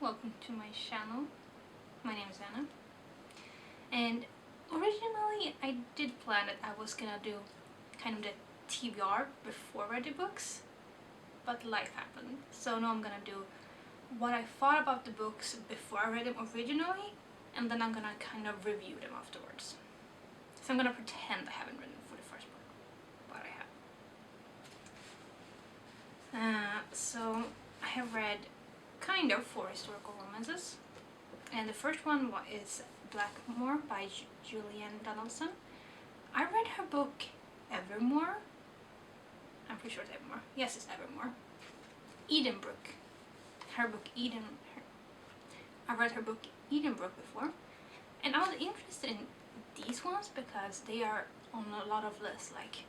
welcome to my channel. My name is Anna, and originally I did plan that I was gonna do kind of the TBR before I read the books, but life happened. So now I'm gonna do what I thought about the books before I read them originally, and then I'm gonna kind of review them afterwards. So I'm gonna pretend I haven't read them for the first book, but I have. So I have read kind of 4 historical romances, and the first one is Blackmore by Julian Donaldson. I read her book Evermore. I'm pretty sure it's Evermore. Yes, it's Evermore. Edenbrook. Her book I read her book Edenbrook before, and I was interested in these ones because they are on a lot of lists, like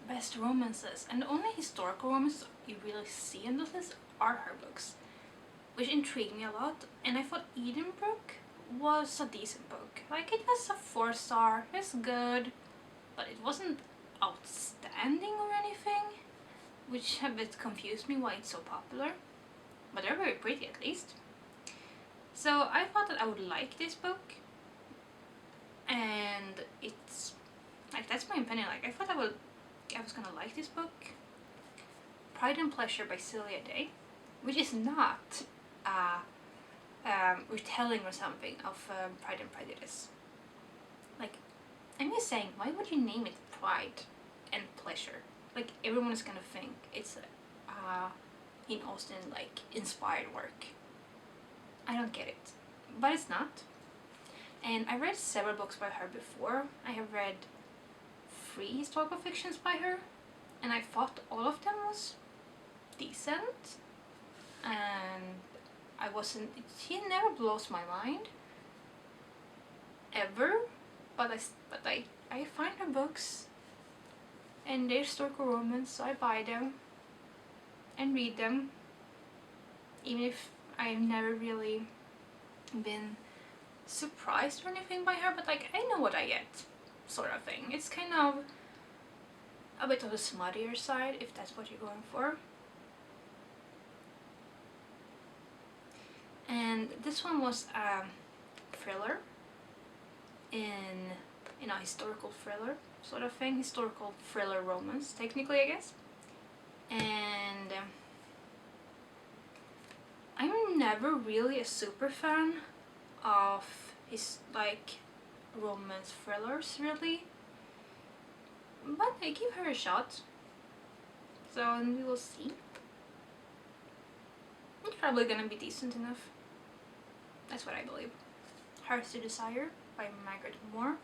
best romances, and the only historical romances you really see in this list are her books, which intrigued me a lot. And I thought Edenbrook was a decent book. Like, it was a 4-star, it's good, but it wasn't outstanding or anything, which a bit confused me why it's so popular, but they're very pretty at least. So I thought that I would like this book, and it's like, that's my opinion. Like, I thought I was gonna like this book. Pride and Pleasure by Celia Day, which is not retelling or something of Pride and Prejudice. Like, I'm just saying, why would you name it Pride and Pleasure? Like, everyone is gonna think it's in Austen, like, inspired work. I don't get it, but it's not. And I read several books by her before. I have read 3 historical fictions by her, and I thought all of them was decent, and she never blows my mind ever, but I find her books and they're historical romance, so I buy them and read them, even if I've never really been surprised or anything by her, but like, I know what I get, sort of thing. It's kind of a bit of the smuttier side, if that's what you're going for. And this one was a thriller in a historical thriller sort of thing, historical thriller romance, technically, I guess. And I'm never really a super fan of his, like, romance thrillers, really, but I give her a shot, so we will see. It's probably gonna be decent enough. That's what I believe. Hearts to Desire by Margaret Moore.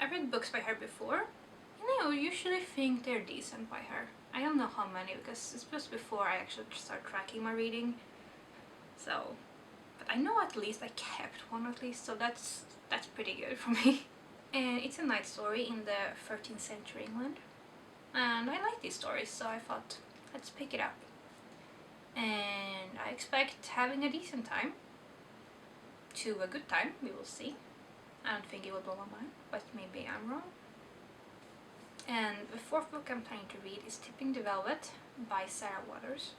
I've read books by her before, and I usually think they're decent by her. I don't know how many, because it's just before I actually start tracking my reading. So, but I know at least I kept one at least, so that's pretty good for me. And it's a night story in the 13th century England, and I like these stories, so I thought, let's pick it up. And I expect having a decent time to a good time. We will see. I don't think it will blow my mind, but maybe I'm wrong. And the 4th book I'm planning to read is Tipping the Velvet by Sarah Waters.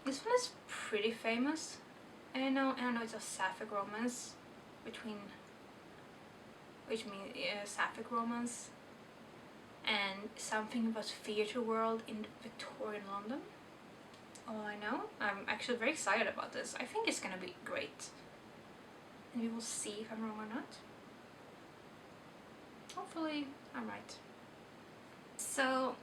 This one is pretty famous. I know it's a sapphic romance which means sapphic romance, and something about theatre world in Victorian London. All I know. I'm actually very excited about this. I think it's gonna be great, and we will see if I'm wrong or not. Hopefully I'm right. So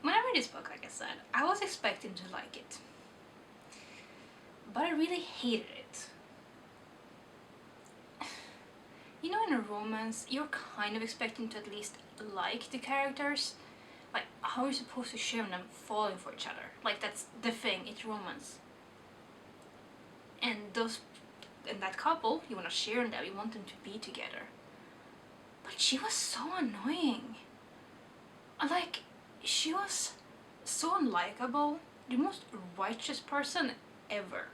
when I read this book, like I said, I was expecting to like it, but I really hated it. You know, in a romance, you're kind of expecting to at least like the characters. Like, how are you supposed to share them falling for each other? Like, that's the thing, it's romance. And that couple, you want to share them, you want them to be together. But she was so annoying. Like, she was so unlikable. The most righteous person ever.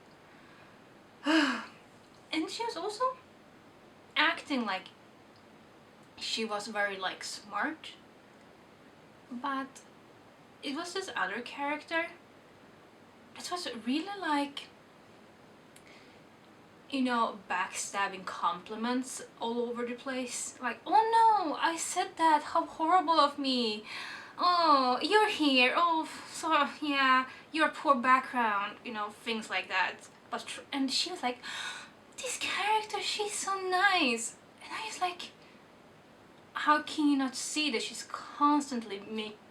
And she was also acting like she was very, like, smart, but it was this other character It was really like, you know, backstabbing compliments all over the place. Like, oh no, I said that, how horrible of me. Oh, you're here. Oh, so yeah, your poor background, you know, things like that. But and she was like, this character, she's so nice. And I was like, how can you not see that she's constantly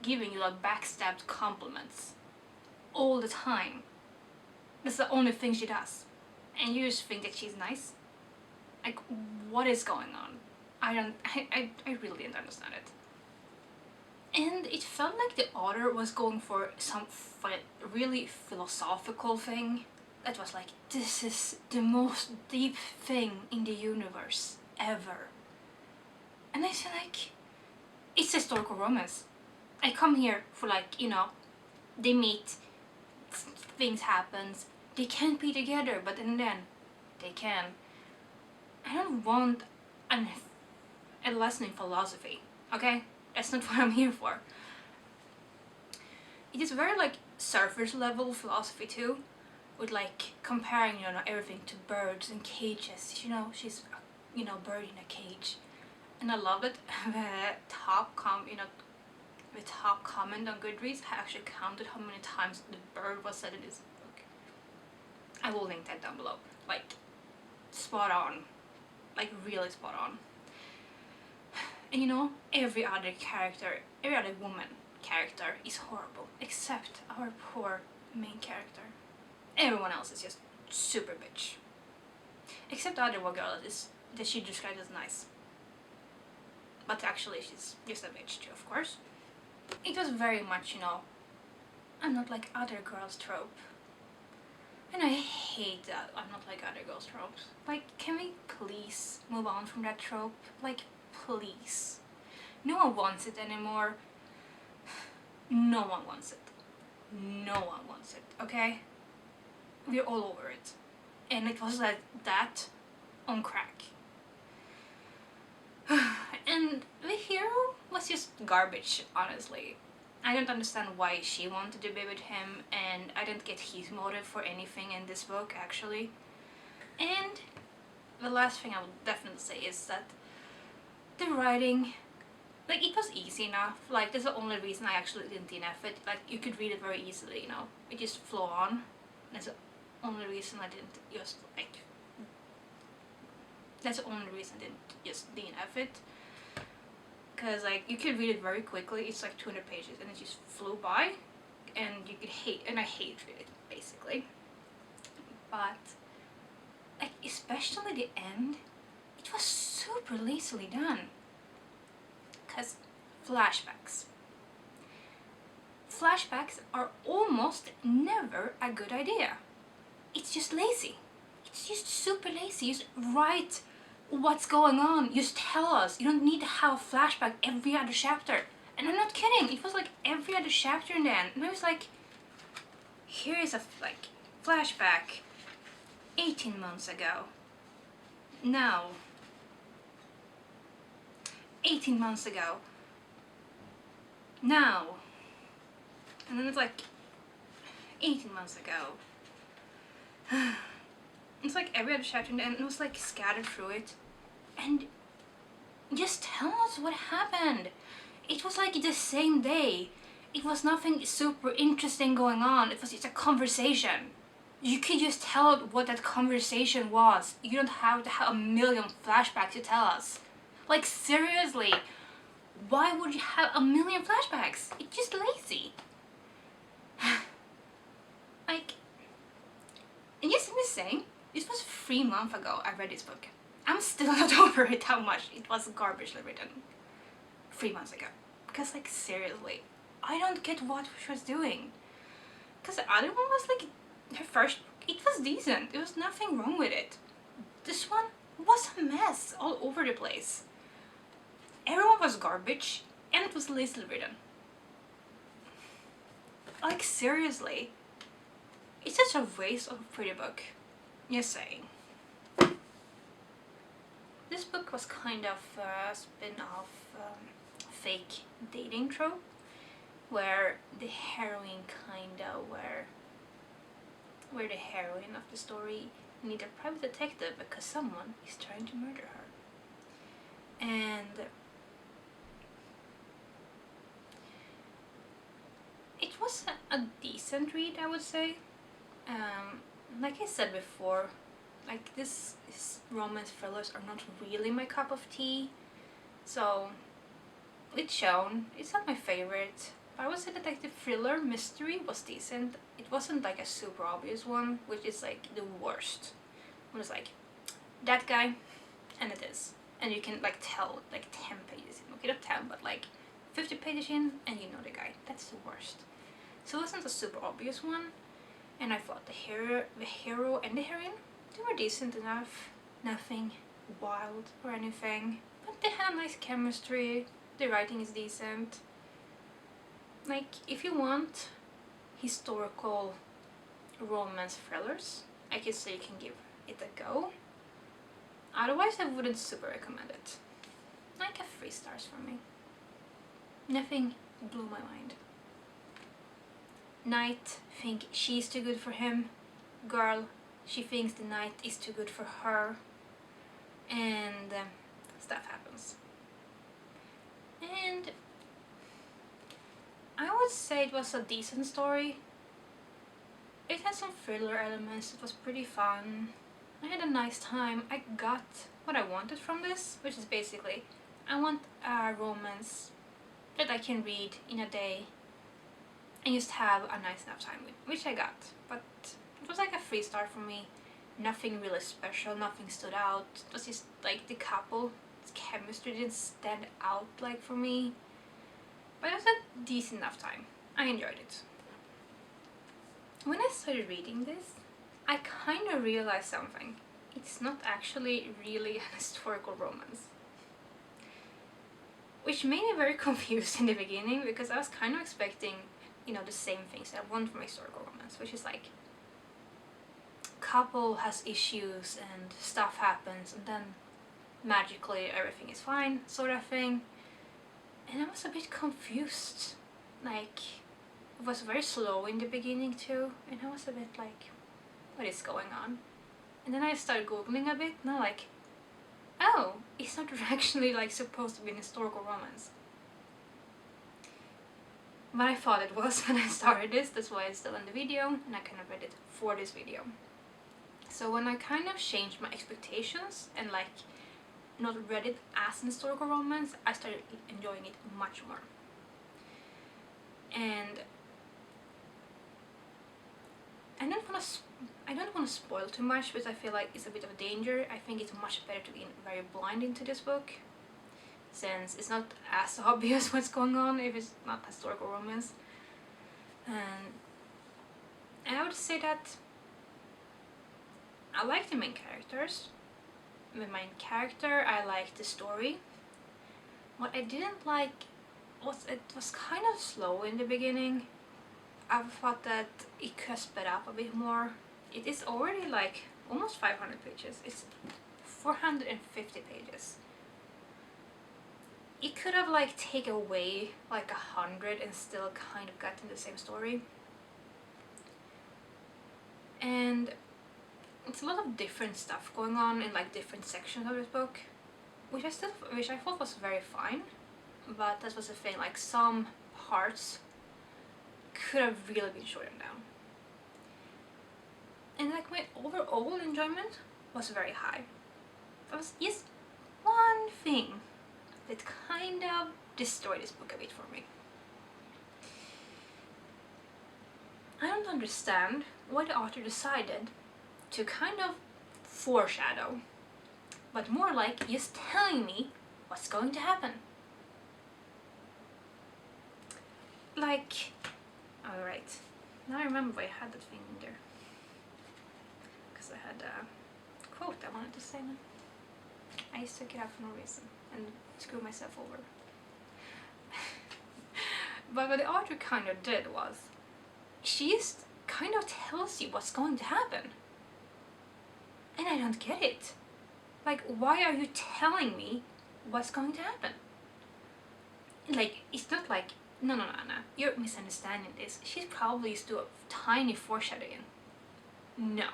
giving you like backstabbed compliments all the time? That's the only thing she does. And you just think that she's nice? Like, what is going on? I really didn't understand it. And it felt like the author was going for some really philosophical thing that was like, this is the most deep thing in the universe ever. And I feel like, it's historical romance. I come here for like, you know, they meet, things happens, they can't be together, but then they can. I don't want a lesson in philosophy, okay? That's not what I'm here for. It is very like surface level philosophy too, with like comparing, you know, everything to birds and cages. You know, she's, you know, bird in a cage, and I love it. The top comment on Goodreads, I actually counted how many times the bird was said in this book. I will link that down below. Like, spot on, like really spot on. And you know, every other woman character is horrible, except our poor main character. Everyone else is just super bitch. Except the other one girl that she described as nice. But actually she's just a bitch too, of course. It was very much, you know, I'm not like other girls trope. And I hate that I'm not like other girls tropes. Like, can we please move on from that trope? Like, please. No one wants it anymore. No one wants it. No one wants it, okay? We're all over it. And it was like that on crack. And the hero was just garbage, honestly. I don't understand why she wanted to be with him, and I didn't get his motive for anything in this book, actually. And the last thing I would definitely say is that the writing, like, it was easy enough. Like, that's the only reason I actually didn't DNF it. Like, you could read it very easily, you know. It just flow on. That's the only reason I didn't just, like, that's the only reason I didn't just DNF it. Because, like, you could read it very quickly. It's like 200 pages and it just flew by. And you could I hate it, basically. But, like, especially the end, it was super lazily done. Because flashbacks. Flashbacks are almost never a good idea. It's just lazy. It's just super lazy. Just write what's going on. Just tell us. You don't need to have a flashback every other chapter. And I'm not kidding. It was like every other chapter in the end. And I was like, here is a like flashback 18 months ago. Now, 18 months ago. Now. And then it's like 18 months ago. It's like every other chapter, and it was like scattered through it. And just tell us what happened. It was like the same day. It was nothing super interesting going on. It was just a conversation. You could just tell what that conversation was. You don't have to have a million flashbacks to tell us. Like, seriously, why would you have a million flashbacks? It's just lazy. Like, and yes, I'm just saying, this was 3 months ago I read this book. I'm still not over it how much it was garbagely written 3 months ago. Because, like, seriously, I don't get what she was doing. Because the other one was like, her first, it was decent. There was nothing wrong with it. This one was a mess all over the place. Everyone was garbage, and it was lazily written. Like, seriously, it's such a waste of a pretty book. Just saying. This book was kind of a spin-off fake dating trope, where the heroine kinda were where the heroine of the story needs a private detective because someone is trying to murder her. And it was a decent read, I would say. Like I said before, like this romance thrillers are not really my cup of tea, so it's shown. It's not my favorite, but I would say detective thriller mystery was decent. It wasn't like a super obvious one, which is like the worst. When it's like that guy, and it is, and you can like tell like 10 pages in. Okay, not 10, but like 50 pages in, and you know the guy. That's the worst. So it wasn't a super obvious one, and I thought the hero and the heroine, they were decent enough. Nothing wild or anything, but they had a nice chemistry. The writing is decent. Like, if you want historical romance thrillers, I could say you can give it a go. Otherwise, I wouldn't super recommend it. Like a 3 stars for me. Nothing blew my mind. Knight think she's too good for him. Girl, she thinks the knight is too good for her. And stuff happens. And I would say it was a decent story. It had some thriller elements, it was pretty fun. I had a nice time. I got what I wanted from this, which is basically, I want a romance that I can read in a day and just have a nice enough time with, which I got. But it was like a 3 star for me. Nothing really special, nothing stood out. It was just like the couple's chemistry didn't stand out like for me. But it was a decent enough time. I enjoyed it. When I started reading this, I kind of realized something. It's not actually really an historical romance. Which made me very confused in the beginning, because I was kind of expecting, you know, the same things I want from a historical romance, which is like couple has issues and stuff happens and then magically everything is fine, sort of thing. And I was a bit confused. Like, it was very slow in the beginning too, and I was a bit like, what is going on? And then I started googling a bit, and I'm like, oh, it's not actually like supposed to be an historical romance. But I thought it was when I started this, that's why it's still in the video, and I kind of read it for this video. So when I kind of changed my expectations and like not read it as an historical romance, I started enjoying it much more. And I don't want to spoil too much, because I feel like it's a bit of a danger. I think it's much better to be very blind into this book, since it's not as obvious what's going on if it's not historical romance. And I would say that I like the main characters. The main character, I like the story. What I didn't like was it was kind of slow in the beginning. I thought that it could sped up a bit more. It is already like almost 500 pages. It's 450 pages. It could have like taken away like 100 and still kind of gotten the same story. And it's a lot of different stuff going on in like different sections of this book, which I thought was very fine. But that was the thing, like some parts could have really been shortened down. And like my overall enjoyment was very high. There was just one thing that kind of destroyed this book a bit for me. I don't understand why the author decided to kind of foreshadow, but more like just telling me what's going to happen. Like, alright, now I remember I had that thing in there, because I had a quote I wanted to say now. I just took it out for no reason and screwed myself over. But what the author kind of did was, she just kind of tells you what's going to happen. And I don't get it. Like, why are you telling me what's going to happen? Like, it's not like, no, you're misunderstanding this. She's probably used to a tiny foreshadowing. No.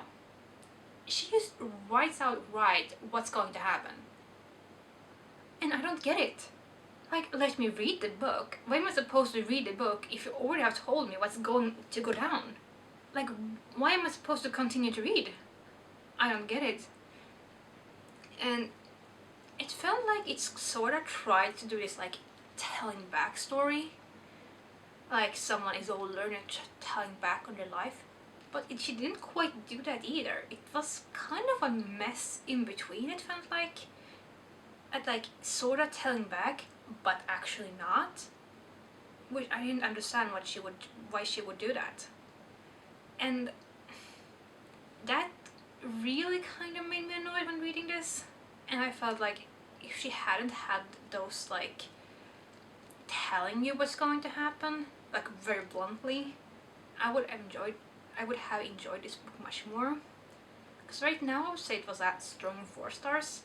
She just writes out right what's going to happen. And I don't get it. Like, let me read the book. Why am I supposed to read the book if you already have told me what's going to go down? Like, why am I supposed to continue to read? I don't get it. And it felt like it's sort of tried to do this, like, telling backstory. Like, someone is older and telling back on their life. But she didn't quite do that either. It was kind of a mess in between, it felt like. At, like, sort of telling back, but actually not. Which I didn't understand why she would do that. And that really kind of made me annoyed when reading this. And I felt like if she hadn't had those, like, telling you what's going to happen, like, very bluntly, I would have enjoyed this book much more. Because right now I would say it was that strong 4 stars,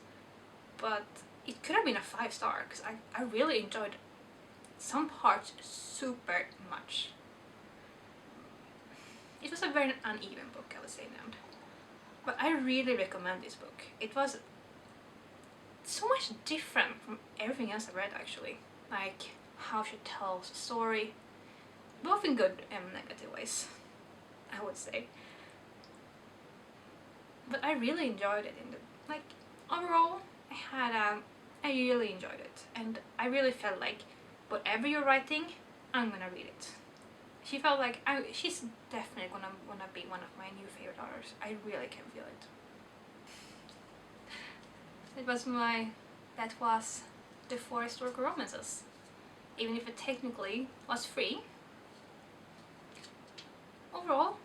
but it could have been a 5-star because I really enjoyed some parts super much. It was a very uneven book, I would say now. But I really recommend this book. It was so much different from everything else I read, actually. Like, how she tells a story, both in good and negative ways, I would say. But I really enjoyed it. Like, overall, I really enjoyed it. And I really felt like, whatever you're writing, I'm gonna read it. She felt like, she's definitely gonna be one of my new favorite authors. I really can feel it. That was the 4 historical romances. Even if it technically was free. Overall,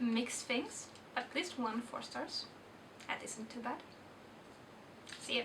mixed things, but at least 1 4 stars. That isn't too bad. See ya.